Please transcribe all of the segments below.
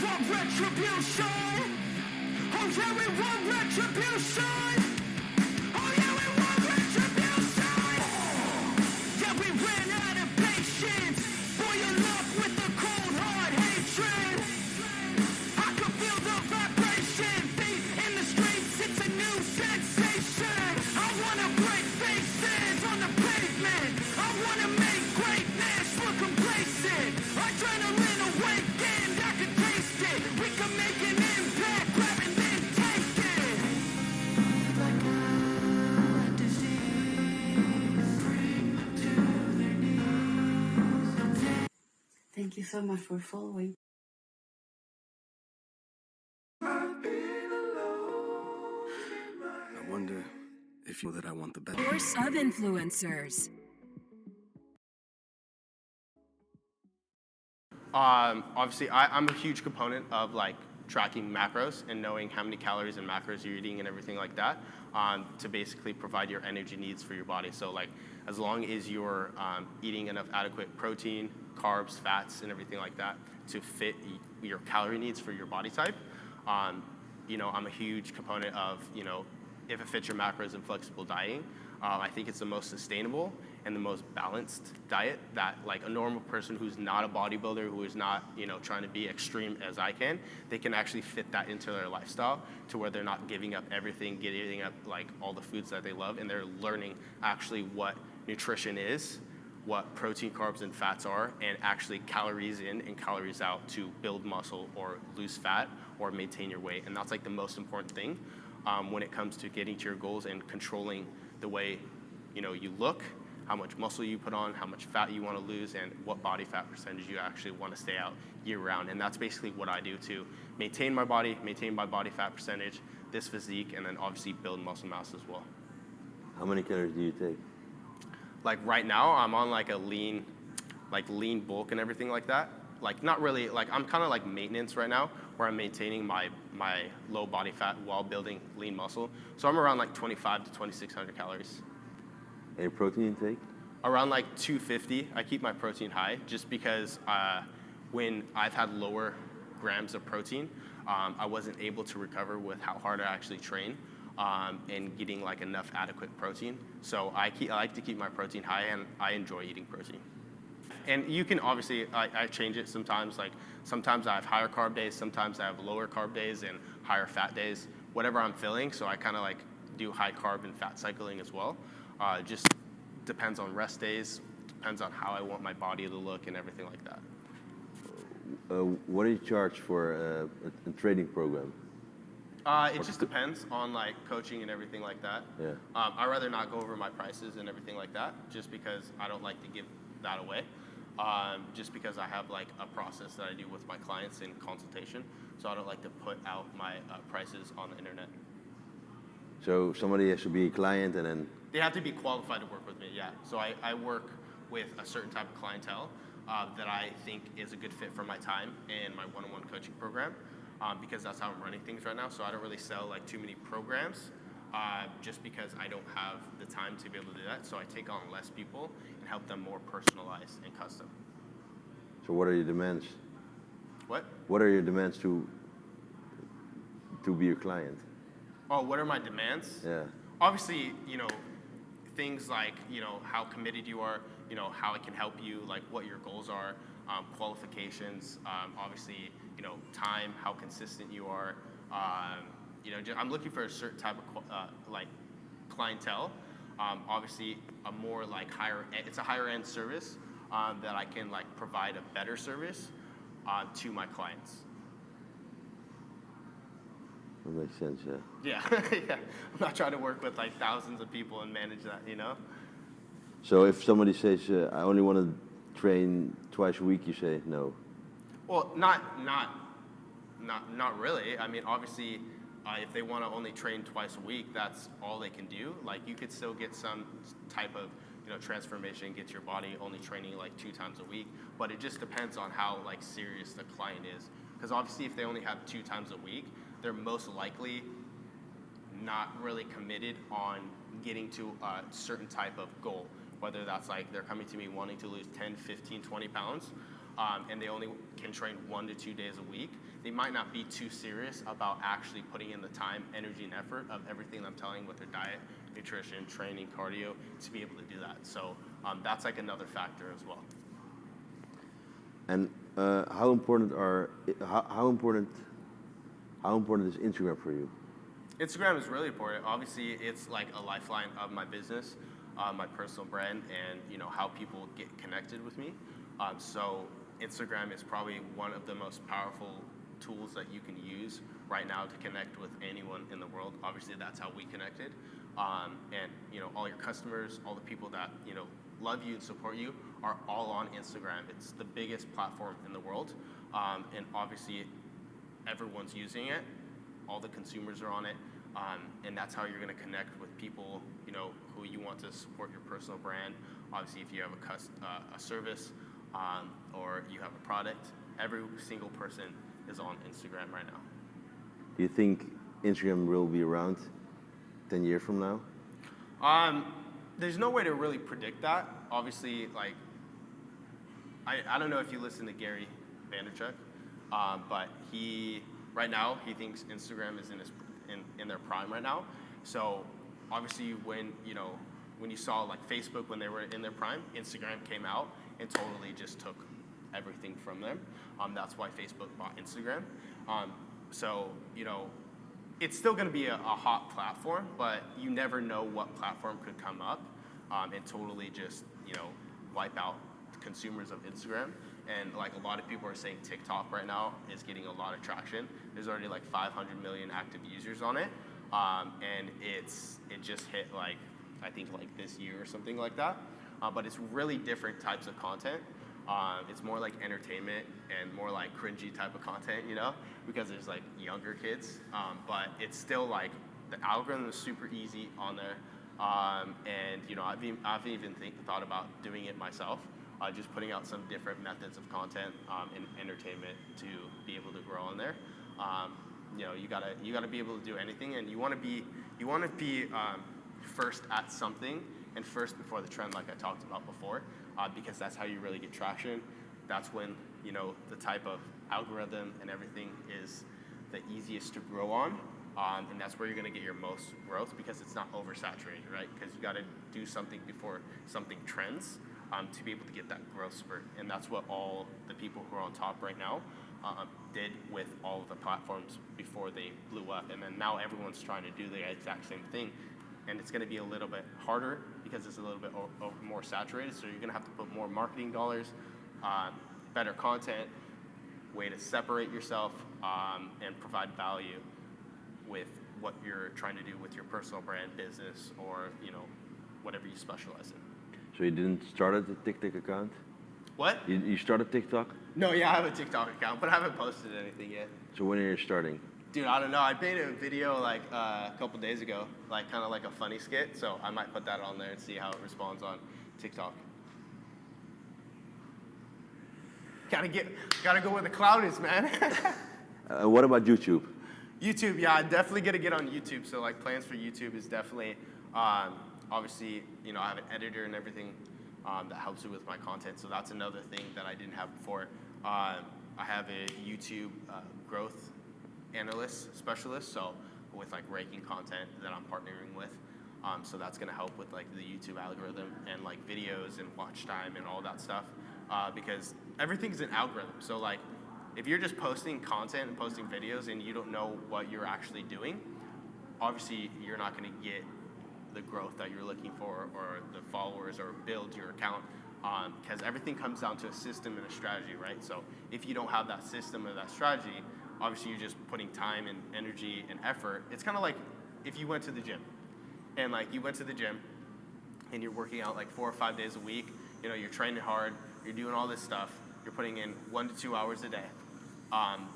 want retribution. Oh yeah, we want retribution. Oh yeah, we want retribution. Yeah, we ran out of patience. Boil up with the cold hard hatred. I can feel the vibration. Feet in the streets, it's a new sensation. I wanna break faces on the pavement. I wanna make greatness look complacent. Adrenaline awakened, I can taste it. We can make an impact, grab and then take it. Like a disease, bring them to their knees. Thank you so much for following. I wonder if you know that I want the best. Source of influencers. Obviously, I'm a huge component of like tracking macros and knowing how many calories and macros you're eating and everything like that to basically provide your energy needs for your body. So like as long as you're eating enough adequate protein, carbs, fats, and everything like that to fit your calorie needs for your body type, you know, I'm a huge component of, you know, if it fits your macros and flexible dieting. I think it's the most sustainable and the most balanced diet that like a normal person who's not a bodybuilder, who is not, you know, trying to be extreme as I can, they can actually fit that into their lifestyle to where they're not giving up everything, giving up like all the foods that they love, and they're learning actually what nutrition is, what protein, carbs, and fats are, and actually calories in and calories out to build muscle or lose fat or maintain your weight. And that's like the most important thing when it comes to getting to your goals and controlling the way, you know, you look, how much muscle you put on, how much fat you want to lose, and what body fat percentage you actually want to stay out year round. And that's basically what I do to maintain my body, maintain my body fat percentage, this physique, and then obviously build muscle mass as well. How many calories do you take? Like right now, I'm on like a lean bulk and everything like that. Like not really, like I'm kind of like maintenance right now, where I'm maintaining my low body fat while building lean muscle. So I'm around like 25 to 2,600 calories. Any protein intake? Around like 250. I keep my protein high just because when I've had lower grams of protein, I wasn't able to recover with how hard I actually train and getting like enough adequate protein. So I like to keep my protein high, and I enjoy eating protein. And you can obviously, I change it sometimes. Like sometimes I have higher carb days, sometimes I have lower carb days and higher fat days, whatever I'm feeling. So I kind of like do high carb and fat cycling as well. Just depends on rest days, depends on how I want my body to look and everything like that. What do you charge for a training program? It just depends on like coaching and everything like that. Yeah. I'd rather not go over my prices and everything like that, just because I don't like to give that away. Just because I have like a process that I do with my clients in consultation, so I don't like to put out my prices on the internet. So somebody has to be a client and then... They have to be qualified to work with me, yeah. So I work with a certain type of clientele that I think is a good fit for my time and my one-on-one coaching program, because that's how I'm running things right now. So I don't really sell like too many programs just because I don't have the time to be able to do that. So I take on less people and help them more personalized and custom. So what are your demands? What? What are your demands to be your client? Oh, what are my demands? Yeah. Obviously, you know, things like, you know, how committed you are, you know, how I can help you, like what your goals are, qualifications, obviously, you know, time, how consistent you are. You know, I'm looking for a certain type of like clientele. Obviously, a more like it's a higher end service that I can like provide a better service to my clients. That makes sense, yeah. Yeah, yeah. I'm not trying to work with like thousands of people and manage that, you know? So if somebody says, I only want to train twice a week, you say no? Well, not really. I mean, obviously, if they want to only train twice a week, that's all they can do. Like, you could still get some type of, you know, transformation, get your body only training like 2 times a week, but it just depends on how like serious the client is. Because obviously, if they only have 2 times a week, they're most likely not really committed on getting to a certain type of goal, whether that's like they're coming to me wanting to lose 10, 15, 20 pounds. and they only can train 1 to 2 days a week, they might not be too serious about actually putting in the time, energy, and effort of everything I'm telling with their diet, nutrition, training, cardio to be able to do that. So that's like another factor as well. And how important is Instagram for you? Instagram is really important. Obviously, it's like a lifeline of my business, my personal brand, and how people get connected with me. So Instagram is probably one of the most powerful tools that you can use right now to connect with anyone in the world. Obviously, that's how we connected. And all your customers, all the people that love you and support you are all on Instagram. It's the biggest platform in the world, and obviously everyone's using it. All the consumers are on it, and that's how you're going to connect with people who you want to support your personal brand. Obviously, if you have a service or you have a product, every single person is on Instagram right now. Do you think Instagram will be around 10 years from now? There's no way to really predict that. Obviously, like, I don't know if you listen to Gary Vaynerchuk, but right now he thinks Instagram is in their prime right now. So obviously when you saw like Facebook when they were in their prime, Instagram came out and totally just took everything from them. That's why Facebook bought Instagram. So it's still going to be a hot platform, but you never know what platform could come up and totally just wipe out consumers of Instagram. And like a lot of people are saying TikTok right now is getting a lot of traction. There's already like 500 million active users on it, and it just hit like I think like this year or something like that. But it's really different types of content. It's more like entertainment and more like cringy type of content, because there's like younger kids. But it's still like the algorithm is super easy on there. And I've even thought about doing it myself, just putting out some different methods of content and entertainment to be able to grow on there. You gotta be able to do anything, and you want to be first at something and first before the trend, like I talked about before, because that's how you really get traction. That's when the type of algorithm and everything is the easiest to grow on. And that's where you're going to get your most growth because it's not oversaturated, right? Because you got to do something before something trends to be able to get that growth spurt. And that's what all the people who are on top right now did with all of the platforms before they blew up. And then now everyone's trying to do the exact same thing. And it's going to be a little bit harder because it's a little bit more saturated. So you're going to have to put more marketing dollars, better content, way to separate yourself, and provide value with what you're trying to do with your personal brand, business, or whatever you specialize in. So you didn't start a TikTok account? What? You started TikTok? No, yeah, I have a TikTok account, but I haven't posted anything yet. So when are you starting? Dude, I don't know. I made a video like a couple days ago, like kind of like a funny skit. So I might put that on there and see how it responds on TikTok. Gotta go where the cloud is, man. What about YouTube? YouTube, yeah, I'm definitely gonna get on YouTube. So like plans for YouTube is definitely, obviously, I have an editor and everything that helps me with my content. So that's another thing that I didn't have before. I have a YouTube growth analyst specialist, so with like ranking content that I'm partnering with. So that's gonna help with like the YouTube algorithm and like videos and watch time and all that stuff. Because everything's an algorithm. So like, if you're just posting content and posting videos and you don't know what you're actually doing, obviously you're not going to get the growth that you're looking for or the followers or build your account, because everything comes down to a system and a strategy, right? So if you don't have that system or that strategy, obviously you're just putting time and energy and effort. It's kind of like if you went to the gym and like you went to the gym and you're working out like 4 or 5 days a week, you're training hard, you're doing all this stuff, you're putting in 1 to 2 hours a day.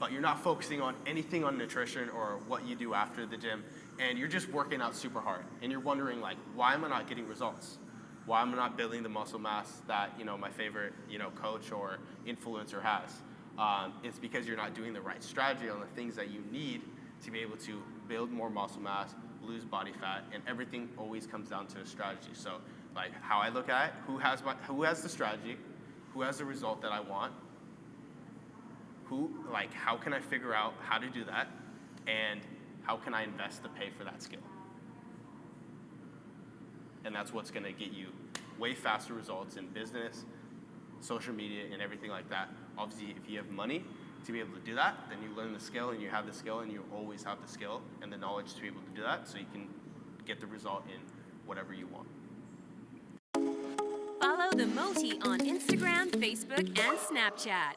But you're not focusing on anything on nutrition or what you do after the gym, and you're just working out super hard, and you're wondering like, why am I not getting results? Why am I not building the muscle mass that my favorite coach or influencer has? It's because you're not doing the right strategy on the things that you need to be able to build more muscle mass, lose body fat, and everything always comes down to a strategy. So like how I look at it, who has the strategy, who has the result that I want, how can I figure out how to do that, and how can I invest to pay for that skill? And that's what's going to get you way faster results in business, social media, and everything like that. Obviously, if you have money to be able to do that, then you learn the skill and you have the skill and you always have the skill and the knowledge to be able to do that, so you can get the result in whatever you want. Follow the Moti on Instagram, Facebook, and Snapchat.